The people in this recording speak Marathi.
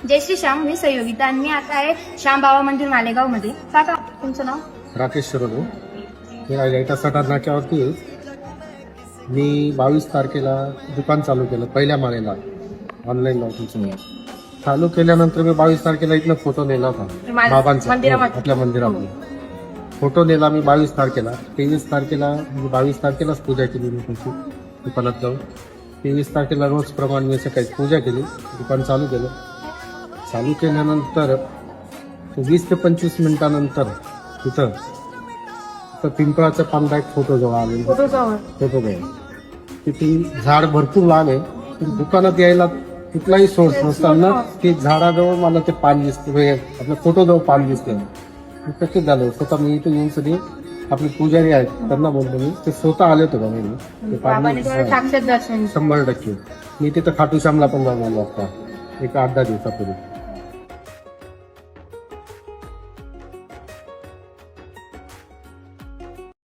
जय श्री श्याम, मी संयोगिता आणि मी आता आहे श्याम बाबा मंदिर मालेगाव मध्ये. काका तुमचं नाव? राकेश शिरोडे. मी रायगडच्या सटार नाक्यावरती आहे. मी 22 तारखेला दुकान चालू केलं पहिल्या माळेला ऑनलाईन लॉकिंग चालू केल्यानंतर मी 22 तारखेला इथनं फोटो नेला होता बाबांचा आपल्या मंदिरामध्ये. फोटो नेला मी 22 तारखेला. 23 तारखेला 22 तारखेलाच पूजा केली मी तुमची दुकानात जाऊन. 23 तारखेला रोज प्रमाणे मी सकाळी पूजा केली, दुकान चालू केलं. चालू केल्यानंतर 20 ते 25 मिनिटानंतर तिथं पिंपळाच्या पांढरा एक फोटो जवळ आले. फोटो जवळ तिथून झाड भरपूर लांब आहे. दुकानात यायला कुठलाही सोर्स नसताना ते झाडाजवळ मला ते पान दिसते, आपल्या फोटो जवळ पान दिसते. कसं झालं स्वतः मी इथे येऊन सगळे आपले पुजारी आहेत त्यांना बोलतो मी, ते स्वतः आले होते बघा. 100% मी तिथं खाटू श्यामला पण जाऊन आलो आता एक 8-10 दिवसापूर्वी.